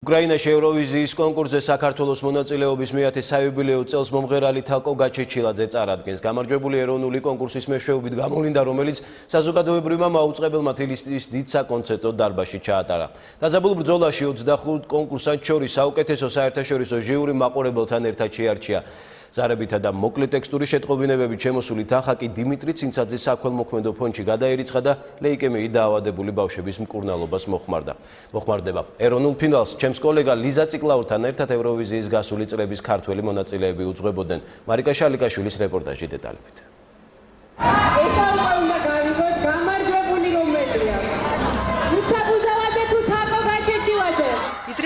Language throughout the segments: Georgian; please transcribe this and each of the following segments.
უკრაინაში ევროვიზიის კონკურსზე საქართველოს მონაწილეობის მეათე საიუბილეო წელს მომღერალი თაკო გაჩეჩილაძე წარადგენს. გამარჯვებული ეროვნული კონკურსის მეშვეობით გამოვლინდა, რომელიც საზოგადოებრივმა მაუწყებელმა თბილისის დიდ საკონცერტო დარბაზში ჩაატარა. დაძაბულ ბრძოლაში 25 კონკურსანტს შორის საუკეთესო საერთაშორისო ჟიური მაყურებელთან ერთად შეარჩია. ზარებითა და მოკლე ტექსტური შეტყობინებებით შემოსული თანხაკი დიმიტრი ცინცაძის საქველმოქმედო ფონდში გადაერიცხა და ლეიკემიით დაავადებული ბავშვების მკურნალობას მოხმარდება. ეროვნულ ფინალს ჩემს კოლეგა ლიზა ციკლაურთან ერთად ევროვიზიის გასული წლების ქართველი მონაწილეები უძღვებოდნენ. მარიკა შალიკაშვილის რეპორტაჟი დეტალებით.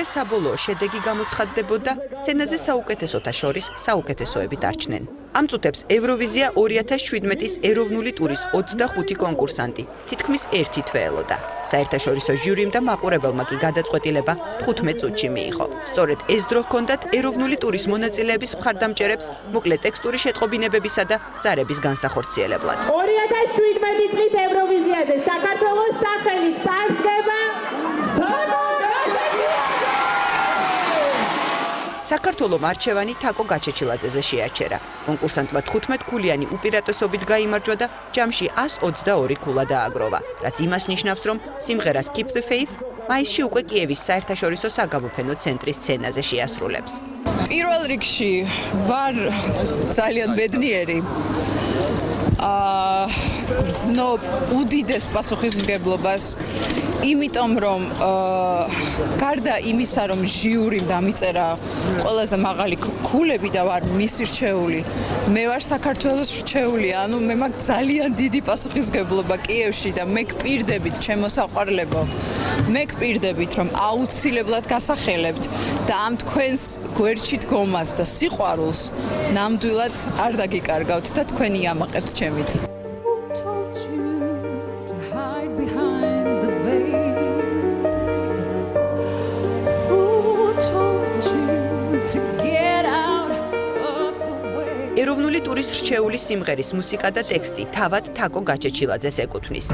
საბოლოო შედეგი გამოცხადდებოდა, სცენაზე საუკეთესოთა შორის საუკეთესოები დარჩნენ. ამ წუთებს ევროვიზია 2017-ის ეროვნული ტურის 25 კონკურსანტი, თითქმის ერთი თვე ელოდა. საერთაშორისო ჟიურიმ და მაყურებელმა კი გადაწყვეტილება 15 წუთში მიიღო. სწორედ ეს დრო ჰქონდათ ეროვნული ტურის მონაწილეების მხარდამჭერებს მოკლე ტექსტური შეტყობინებებისა და ზარების განსახორციელებლად. 2017 წლის ევროვიზიაზე საქართველოს სახელით წარსდგება საქართველოს მარჩევანი თაკო გაჩეჩილაძეზე შეაჩერა. კონკურსანტმა 15 ქულიანი უპირატესობით გაიმარჯვა და ჯამში 122 ქულა დააგროვა, რაც იმას ნიშნავს, რომ სიმღერას Keep the Faith მაისში უკვე კიევის საერთაშორისო საგამოფენო ცენტრის სცენაზე შეასრულებს. პირველ რიგში ვარ ძალიან ბედნიერი. გრძნობ უდიდეს პასუხისმგებლობას, იმიტომ რომ გარდა იმისა, რომ ჟიურიმ დამიწერა ყველაზე მაღალი ქულები და ვარ მისი რჩეული, მე ვარ საქართველოს რჩეული, ანუ მე მაქვს ძალიან დიდი პასუხისმგებლობა კიევში და მე გპირდებით, ჩემო საყვარლებო, მე გპირდებით, რომ აუცილებლად გასახელებთ და ამ თქვენს გვერდში დგომას და სიყვარულს ნამდვილად არ დაგიკარგავთ და თქვენი ამაყებთ ჩემით. ეროვნული ტურის რჩეული სიმღერის მუსიკა და ტექსტი თავად თაკო გაჩეჩილაძეს ეკუთვნის.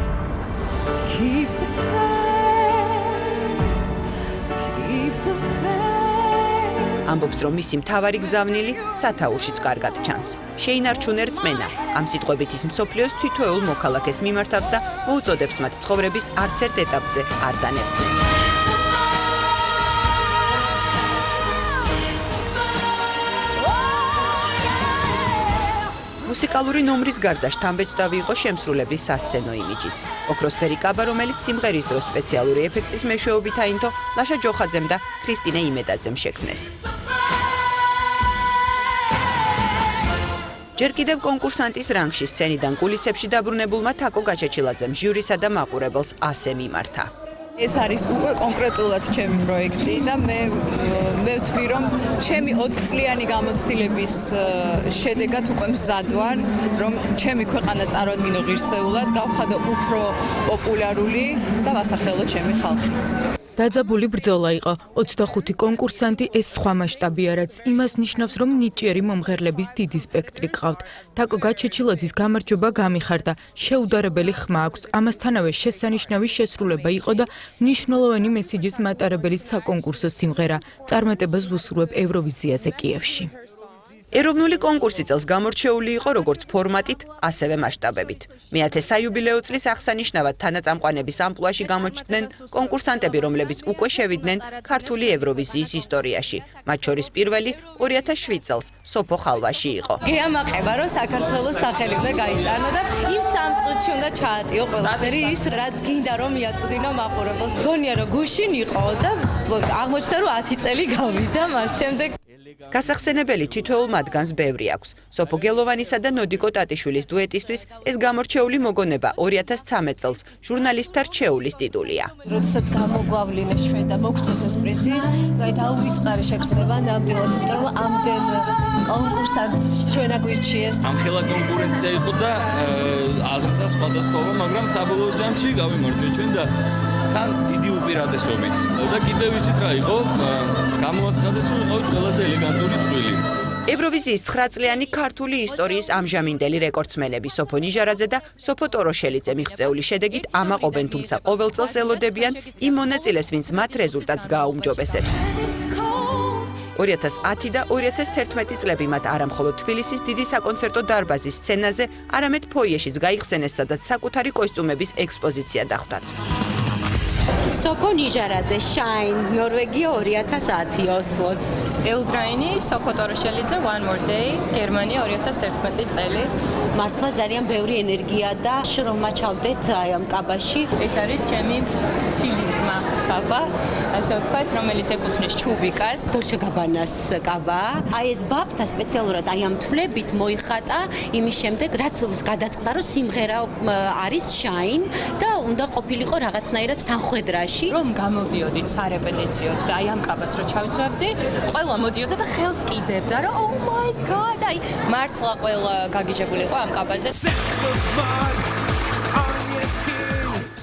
ამბობს, რომ მისი მთავარი გზავნილი სათაურშიც კარგად ჩანს. შეინარჩუნე რწმენა, ამ სიტყვებით ის მსოფლიოს თითოეულ მოქალაქეს მიმართავს და მოუწოდებს მათ ცხოვრების არც ერთ ეტაპზე არ დანებდნენ. მუსიკალური ნომრის გარდა შთამბეჭდავი იყო შემსრულებლის სასცენო იმიჯიც. ოქროსფერი კაბა, რომელიც სიმღერის დროს სპეციალური ეფექტის მეშვეობით აინთო ლაშა ჯოხაძემ და ქრისტინე იმედაძემ შექმნეს. ჯერ კიდევ კონკურსანტის რანგში სცენიდან კულისებში დაბრუნებულმა თაკო გაჩეჩილაძემ ჟიურისა და მაყურებელს ასე მიმართა. ეს არის უკვე კონკრეტულად ჩემი პროექტი და მე ვთვლი, რომ ჩემი 20 წლიანი გამოცდილების შედეგად უკვე მზად ვარ, რომ ჩემი ქვეყანა წარვადგინო ღირსეულად, გავხადო უფრო პოპულარული და ვასახელო ჩემი ხალხი. დაძაბული ბრძოლა იყო. 25 კონკურსანტი ეს სხვა მასშტაბია, რაც იმას ნიშნავს, რომ ნიჭიერი მომღერლების დიდი სპექტრი გყავთ. თაკო გაჩეჩილაძის გამარჯვება გამიხარდა, შეუდარებელი ხმა აქვს. ამასთანავე შესანიშნავი შესრულება იყო და მნიშვნელოვანი მესიჯის მატარებელი საკონკურსო სიმღერა. წარმატებას ვუსურვებ ევროვიზიაზე კიევში. ეროვნული კონკურსი წელს გამორჩეული იყო როგორც ფორმატით, ასევე მასშტაბებით. მეათე საიუბილეო წლის აღსანიშნავად თანაწამყვანების ამპლუაში გამოჩნდნენ კონკურსანტები, რომლებიც უკვე შევიდნენ ქართული ევროვიზიის ისტორიაში. მათ შორის პირველი 2007 წელს სოფო ხალვაში იყო. გეამაყება, რომ საქართველოს სახელი უნდა გაიტანო და იმ 3 წუთში უნდა ჩაატიო ყველაფერი ის, რაც გინდა რომ მიაწვდინო მაყურებელს. გონია რომ გუშინ იყო და აღმოჩნდა რომ 10 წელი გავიდა მას შემდეგ. გასახსენებელი თითოეულ მათგანს ბევრი აქვს. სოფო გელოვანისა და ნოდიკო ტატიშვილის დუეტისთვის ეს გამორჩეული მოგონება 2013 წელს ჟურნალისტთა რჩეულის ტიტულია. როდესაც გამოგვავლინეს ჩვენ და მოგცეს ეს პრიზი, დაუვიწყარი შეგრძნება ნამდვილად, იმიტომ რომ ამდენ კონკურსანტს ჩვენ აგვირჩიეს. ამხელა კონკურენცია იყო და აზრდა სხვადასხვაობა, მაგრამ საბოლოო ჯამში გავიმარჯვეთ ჩვენ და თან დიდი უპირატესობით. და კიდევ ვიცით რა იყო, გამოაცხადეს რომ იყავით ყველაზე ელეგანტური წყვილი. ევროვიზიის 9-წლიანი ქართული ისტორიის ამჟამინდელი რეკორდსმენები სოფო ნიჟარაძე და სოფო ტოროშელიძე მიღწეული შედეგით ამაყობენ, თუმცა ყოველ წელს ელოდებიან იმ მონაწილეს, ვინც მათ რეზულტატს გააუმჯობესებს. 2010 და 2011 წლები მათ არამხოლოდ თბილისის დიდი საკონცერტო დარბაზის სცენაზე, არამედ ფოიეშიც გაიხსენეს, სადაც საკუთარი კოსტუმების ექსპოზიცია დახვდათ. სოფო ნიჟარაძე Shine ნორვეგია 2010 ოსლო ელდრაინი სოფო ტოროშელიძე One More Day გერმანია 2011 წელი მართლა ძალიან ბევრი ენერგია და შრომა ჩავდეთ აი ამ კაბაში ეს არის ჩემი ფილიზმა კაბა ასე ვთქვათ რომელიც ეკუთვნის ჩუბიკას დოლჩე გაბანას კაბა აი ეს ბაბთა სპეციალურად აი ამ თვლებით მოიხატა იმის შემდეგ რაც გადაწყდა რომ სიმღერა არის Shine და უნდა ყოფილიყო რაღაცნაირად თანხვედრაში რომ გამოვდიოდით სარეპეტიციოდ და აი ამ კაბას რო ჩავისვებდი ყველა მოდიოდა და ხელს კიდევდა რომ oh my god აი მართლა ყველა გაგიჟებული იყო ამ კაბაზე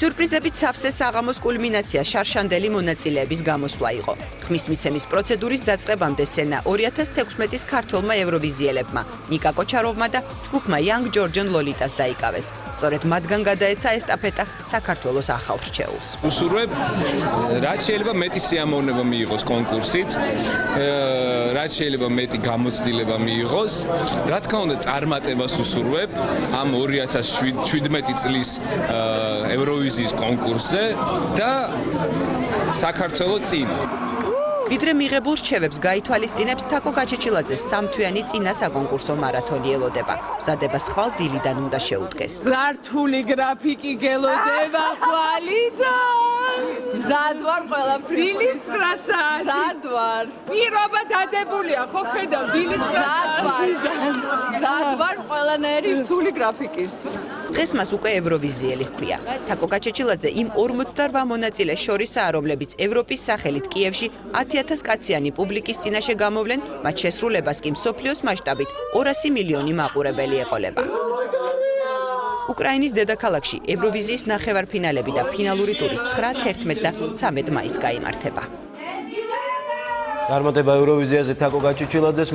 სიურპრიზებით სავსე საღამოს კულმინაცია შარშანდელი მონაწილეების გამოსვლა იყო. ხმის მიცემის პროცედურის დაწყებამდე სცენა 2016-ის ქართველმა ევროვიზიელებმა, ნიკა კოჩაროვმა და ჯგუფმა Young Georgian Lolitas დაიკავეს. სწორედ მათგან გადაეცა ესტაფეტა საქართველოს ახალ რჩეულს. უსურვებ, რაც შეიძლება მეტი სიამოვნება მიიღოს კონკურსით, რაც შეიძლება მეტი გამოცდილება მიიღოს. რა თქმა უნდა, წარმატებას უსურვებ ამ 2017 წლის ევროვიზიის კონკურსზე და საქართველოს წინ. ვიდრე მიღებულ რჩევებს გაითვალისწინებს თაკო გაჩეჩილაძეს სამთვიანი წინა საკონკურსო მარათონი ელოდება. მზადებას ხვალ დილიდან უნდა შეუდგეს. რთული გრაფიკი გელოდება ხვალიდან. მზადვარ ყველაფრის. დილის 9 საათი. მზადვარ. პირობა დადებულია, ხო ხედავ დილის 9 საათი. მზადვარ ყველანაირი რთული გრაფიკისთვის. დღეს მას უკვე ევროვიზიელი ჰქვია. თაკო გაჩეჩილაძე იმ 48 მონაწილეს შორისაა, რომლებიც ევროპის სახელით კიევში 10,000 კაციანი პუბლიკის წინაშე გამოვლენ, მათ შესრულებას კი მსოფლიოს მასშტაბით 200 მილიონი მაყურებელი ეყოლება. უკრაინის დედაქალაქში ევროვიზიის ნახევარფინალები და ფინალური ტური 9, 11 და 13 მაისს გაიმართება. წარმატება ევროვიზიაზე თაკო გაჩეჩილაძეს